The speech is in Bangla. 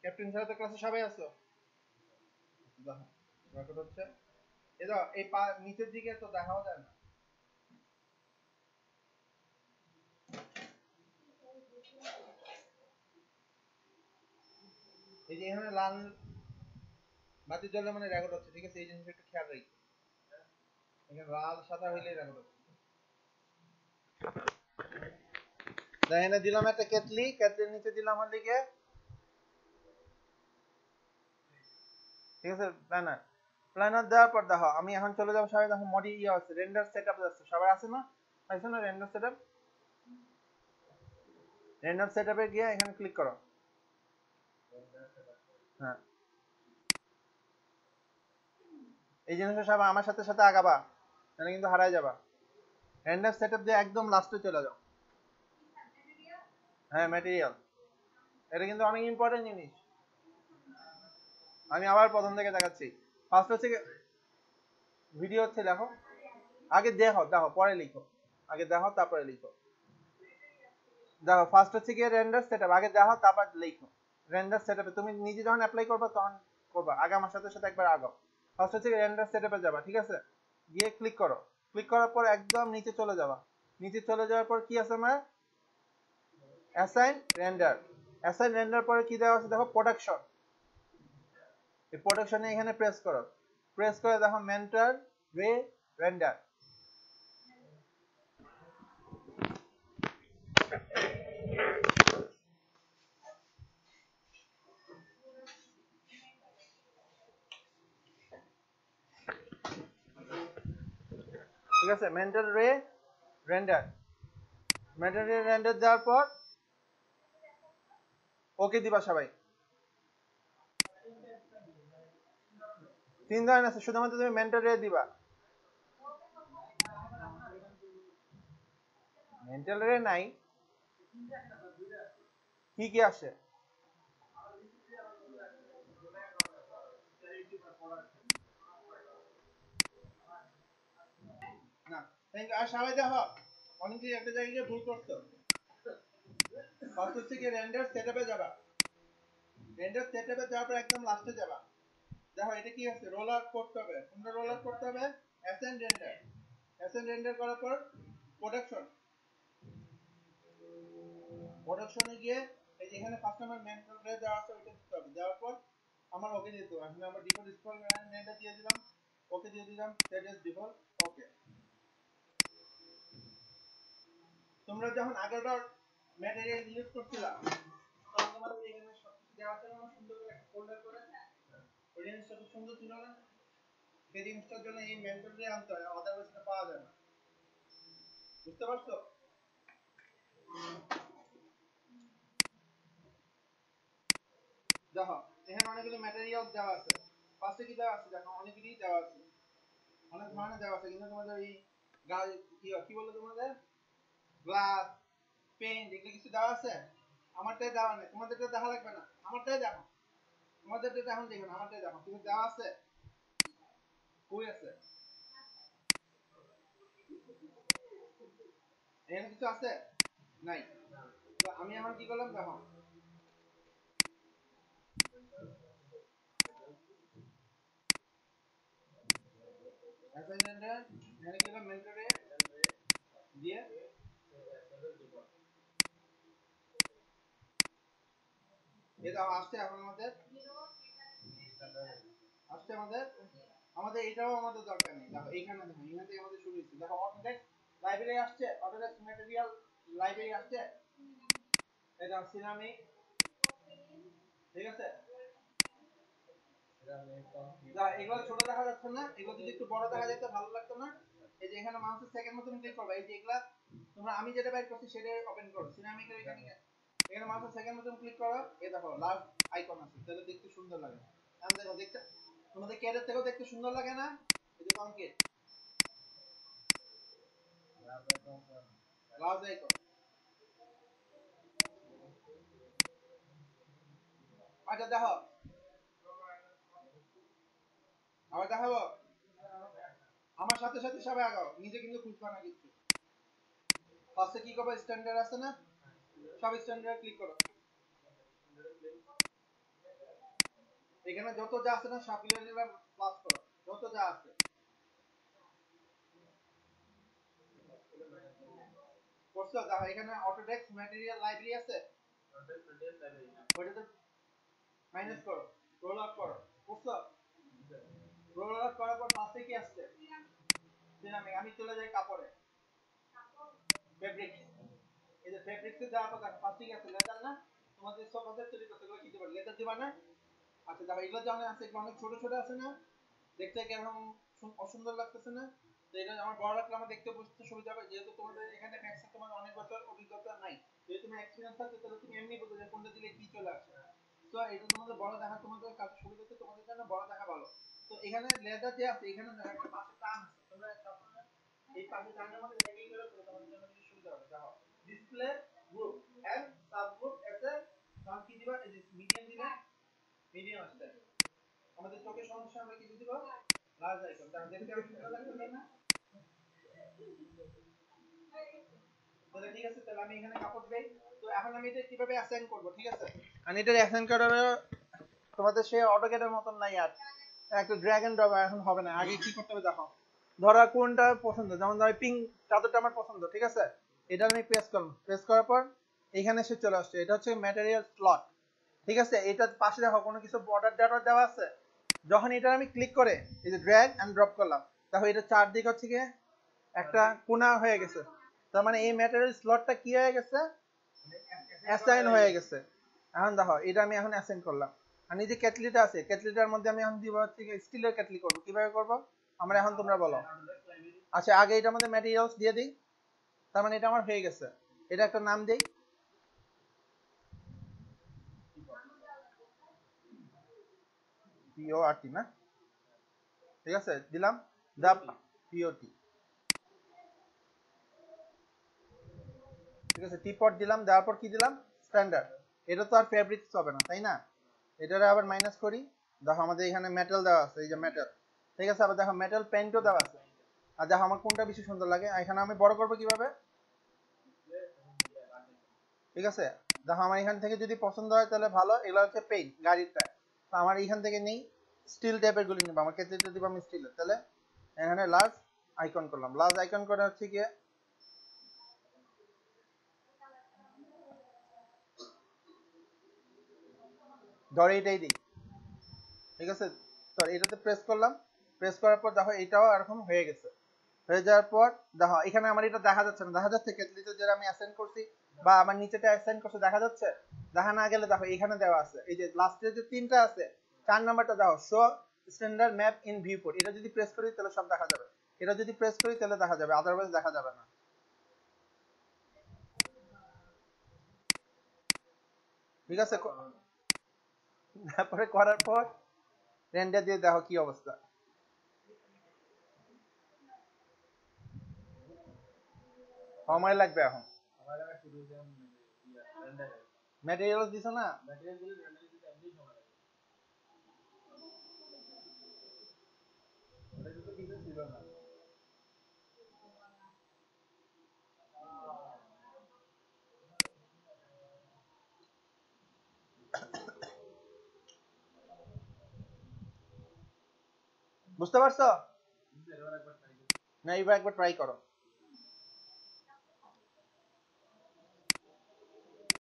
ক্যাপ্টেন ছাড়া তো ক্লাসে সবাই আছো। রেকর্ড হচ্ছে। এই দাও, এই পা নিচের দিকে তো দেখাও যায় না। এই যে এখানে লাল বাতি জ্বললে মানে রেকর্ড হচ্ছে, ঠিক আছে? এই জিনিসটা একটু খেয়াল রাখি। এখানে লাল সাদা হইলেই রেকর্ড হচ্ছে। এখানে দিলাম একটা কেটলি, কেটলির নিচে দিলাম হল দিকে, ঠিক আছে? প্ল্যানার, প্ল্যানার দেওয়ার পর দেখো আমি এখন চলে যাবো সবাই, দেখো মডি ইয়ে আছে, রেন্ডার সেটআপ আছে, সবাই আছে না? পাইছো না রেন্ডার সেটআপ? রেন্ডার সেটআপে গিয়ে এখানে ক্লিক করো। হ্যাঁ, এই জিনিসটা সবাই আমার সাথে সাথে আগাবা, তাহলে কিন্তু হারাই যাবা। রেন্ডার সেটআপ দিয়ে একদম লাস্টে চলে যাও। হ্যাঁ, ম্যাটেরিয়াল, এটা কিন্তু অনেক ইম্পর্টেন্ট জিনিস। আমি আবার প্রথম থেকে দেখাচ্ছি। ফার্স্ট হচ্ছে ভিডিও হচ্ছে, দেখো আগে দেখো, দেখো পরে লিখো, আগে দেখো তারপরে লিখো। দেখো ফার্স্ট হচ্ছে গিয়ে রেন্ডার সেটআপ, আগে দেখো তারপর লিখো। রেন্ডার সেটআপে তুমি নিজে যখন অ্যাপ্লাই করবে তখন করবা, আগে আমার সাথে সাথে একবার আগাও। ফার্স্ট হচ্ছে রেন্ডার সেটআপে যাবা, ঠিক আছে? গিয়ে ক্লিক করো, ক্লিক করার পর একদম নিচে চলে যাবা। নিচে চলে যাওয়ার পর কি আছে আমার? Assign render. অ্যাসাইন রেন্ডার পরে কি দেওয়া আছে দেখো? প্রোডাকশন। এই প্রোডাকশনে এখানে প্রেস করো, প্রেস করে দেখো মেন্টর রে রেন্ডার। ঠিক আছে? মেন্টর রে রেন্ডার, মেন্টর রে রেন্ডার দেওয়ার পর ওকে দিবা সবাই। 3 ধরনের আছে, শুধুমাত্র তুমি মেন্টর রে দিবা। মেন্টাল রে নাই, কি কি আসে? না, আর সবাই দেখো অনেকে একটা জায়গায় গিয়ে ভুল করতো। ফার্স্ট হচ্ছে কি রেন্ডার সেটআপে যাবা, রেন্ডার সেটআপে যাওয়ার পর একদম লাস্টে যাবা। দেখো এটা কি আছে? রোল আউট করতে হবে। কোনটা রোল আউট করতে হবে? Ascend render. অ্যাসেন্ড রেন্ডার করার পর প্রোডাকশন, প্রোডাকশনে গিয়ে এই যে এখানে ফার্স্ট আমার মেন্টর রে দেওয়া আছে ওইটা দিতে হবে। দেওয়ার পর আমার ওকে দিতে হবে। আমি আমার ডিফল্ট স্ক্রল রেন্ডার দিয়ে দিলাম, ওকে দিয়ে দিলাম, সেট এজ ডিফল্ট, ওকে। তোমরা যখন আগেরবার ম্যাটেরিয়াল ইউজ করছিলা তখন তোমাদের এখানে সবকিছু দেওয়া ছিল না, সুন্দর করে একটা ফোল্ডার করে। ওই জিনিসটা খুব সুন্দর ছিল না? সেই জিনিসটার জন্য এই মেন্টর দিয়ে আনতে হয়, আদারওয়াইজ এটা পাওয়া যায় না। বুঝতে পারছো? দেখো এখানে অনেকগুলো ম্যাটেরিয়াল দেওয়া আছে। ফার্স্টে কি দেওয়া আছে দেখো? অনেকগুলি দেওয়া আছে, অনেক ধরনের দেওয়া আছে, কিন্তু তোমাদের এই কি বলে তোমাদের গ্লাস পেইন্ট এগুলো কিছু দেওয়া আছে? আমারটাই দেওয়া নেই, তোমাদেরটা দেখা লাগবে না, আমারটাই দেখো। তোমাদেরটা এখন দেখো না, আমারটাই দেখো। কিন্তু দেওয়া আছে? কই আছে? এখানে কিছু আছে? নাই। তো আমি এখন কি করলাম দেখো, অ্যাসাইনমেন্টে এখানে কি করলাম? মেন্টরে দিয়ে এটা আসছে এখন আমাদের, আসছে আমাদের, আমাদের এটাও আমাদের দরকার নেই। দেখো এইখানে দেখো, এখান থেকে আমাদের শুরু হচ্ছে। দেখো অটোডেস্ক লাইব্রেরি আসছে, অটোডেস্ক ম্যাটেরিয়াল লাইব্রেরি আসছে, এটা সিরামিক, ঠিক আছে? এগুলো ছোট দেখা যাচ্ছে না? এগুলো যদি একটু বড় দেখা যেত ভালো লাগতো না? এই যে এখানে মাউসের সেকেন্ড মতন ক্লিক করবে, এই যে এগুলা তোমরা আমি যেটা বাইর করছি সেটা ওপেন করো। সিরামিকের এখানে এখানে মাউসের সেকেন্ড মতন ক্লিক করো, এই দেখো লাস্ট আইকন আছে, তাহলে দেখতে সুন্দর লাগে। আমি দেখো দেখতে তোমাদের ক্যারের থেকেও দেখতে সুন্দর লাগে না? এই যে কংক্রিট লাস্ট আইকন। আচ্ছা দেখো আবার দেখাবো, আমার সাথে সাথে সবাই আগাও, নিজে কিন্তু খুঁজবা না কিছু। ফার্স্টে কি করবে? স্ট্যান্ডার্ড আছে না? সব স্ট্যান্ডার্ড ক্লিক করো। এখানে যত যা আছে না সবগুলো নিলাম প্লাস করো, যত যা আছে করছো। দেখো এখানে অটোডেস্ক ম্যাটেরিয়াল লাইব্রেরি আছে, ওইটাতে মাইনাস করো, রোল আউট করো, করছো। রোল আউট করার পর ফার্স্টে কি আসছে, সিরামিক। আমি চলে যাই কাপড়ে, ফেব্রিক। এই যে ফেব্রিক্সে যাওয়ার পর দেখো ফার্স্টে কি আছে, লেদার না? তোমাদের সব হাজার তৈরি করতে গেলে কি দিবা, লেদার দিবা না? আচ্ছা দেখো এগুলো যেমন আছে, এগুলো অনেক ছোট ছোট আছে না, দেখতে কেমন অসুন্দর লাগতেছে না? তো এটা আমার বড় রাখলে আমার দেখতে বুঝতে সুবিধা হবে, যেহেতু তোমাদের এখানে ম্যাক্সে তোমার অনেক বছর অভিজ্ঞতা নাই, যদি তুমি এক্সপিরিয়েন্স থাকে তাহলে তুমি এমনি বুঝবে যে কোনটা দিলে কি চলে আসে। তো এটা তোমাদের বড় দেখা, তোমাদের কাছে সুবিধাতে তোমাদের জন্য বড় দেখা ভালো। তো এখানে লেদার যে আছে, এখানে দেখো একটা পাশে টান আছে, তোমরা সবসময় এই পাশে টানের মধ্যে দেখেই করে তোমাদের জন্য বেশি সুবিধা হবে। দেখো display group and sub group এসে তখন কি দিবা, এই যে মিডিয়াম দিলে মিডিয়াম আসছে। আমাদের চোখের সমস্যা আমরা কি দিব, লার্জ আইকন। তাহলে দেখতে আমি সুন্দর লাগতেছে না? তাহলে ঠিক আছে, তাহলে আমি এখানে কাপড় দেই। তো এখন আমি এটা কিভাবে অ্যাসাইন করব, ঠিক আছে? আমি এটা অ্যাসাইন করার তোমাদের সেই অটোক্যাডের মতন নাই আর, একটু ড্র্যাগ এন্ড ড্রপ এখন হবে না। আগে কি করতে হবে দেখো, ধরো কোনটা পছন্দ, যেমন ধরো পিঙ্ক চাদরটা আমার পছন্দ, ঠিক আছে? এটা আমি প্রেস করলাম, প্রেস করার পর এখানে এসে চলে আসছে, এটা হচ্ছে ম্যাটেরিয়াল স্লট, ঠিক আছে? এটার পাশে দেখো কোনো কিছু বর্ডার ডাটা দেওয়া আছে। যখন এটা আমি ক্লিক করে এই যে ড্র্যাগ এন্ড ড্রপ করলাম, দেখো এটা চারদিক হচ্ছে গিয়ে একটা কোণা হয়ে গেছে। তার মানে এই ম্যাটেরিয়াল স্লটটা কি হয়ে গেছে, অ্যাসাইন হয়ে গেছে। এখন দেখো এটা আমি এখন অ্যাসাইন করলাম। আর এই যে কেটলিটা আছে, কেটলিটার মধ্যে আমি এখন দিব হচ্ছে স্টিলের কেটলি করব। কিভাবে করব আমরা, এখন তোমরা বলো। আচ্ছা আগে এটার মধ্যে ম্যাটেরিয়ালস দিয়ে দিই, তার মানে এটা আমার হয়ে গেছে। এটা একটা নাম দেই, পিওআরটি না, ঠিক আছে দিলাম, দা পিওটি, ঠিক আছে। টিপট দিলাম, দেওয়ার পর কি দিলাম, স্ট্যান্ডার্ড। এটা তো আর ফেব্রিক্স হবে না, তাই না? এটারে আবার মাইনাস করি, দেখো আমাদের এখানে মেটাল দেওয়া আছে, এই যে মেটাল, ঠিক আছে। আবার দেখো মেটাল পেইন্টও দেওয়া আছে। আর দেখো আমার কোনটা বেশি সুন্দর লাগে, এখানে আমি বড় করবো কিভাবে, ঠিক আছে? দেখো আমার এখান থেকে যদি পছন্দ হয় তাহলে ভালো, এগুলো হচ্ছে পেইন্ট গাড়িটা। তো আমার এখান থেকে নেই, স্টিল টাইপের গুলি নিবো, আমার ক্ষেত্রে দিব আমি স্টিলের। তাহলে এখানে লার্জ আইকন করলাম, লার্জ আইকন করে হচ্ছে গিয়ে ধরে এটাই দিই, ঠিক আছে? তো এটাতে প্রেস করলাম, প্রেস করার পর দেখো এটাও এরকম হয়ে গেছে। হয়ে যাওয়ার পর দেখো এখানে আমার এটা দেখা যাচ্ছে না, দেখা যাচ্ছে কেটলিতে যেটা আমি অ্যাসাইন করছি বা আমার নিচেটা অ্যাসাইন করছি, দেখা যাচ্ছে? দেখা না গেলে দেখো এখানে দেওয়া আছে, এই যে লাস্টে যে তিনটা আছে, 4 নাম্বারটা দেখো, show standard map in viewport. এটা যদি প্রেস করি তাহলে সব দেখা যাবে, এটা যদি প্রেস করি তাহলে দেখা যাবে, আদারওয়াইজ দেখা যাবে না, ঠিক আছে? তারপরে করার পর রেন্ডার দিয়ে দেখো কি অবস্থা। সময় লাগবে এখন, ম্যাটেরিয়ালস দিছো না? বুঝতে পারছো না? এবার একবার ট্রাই করো।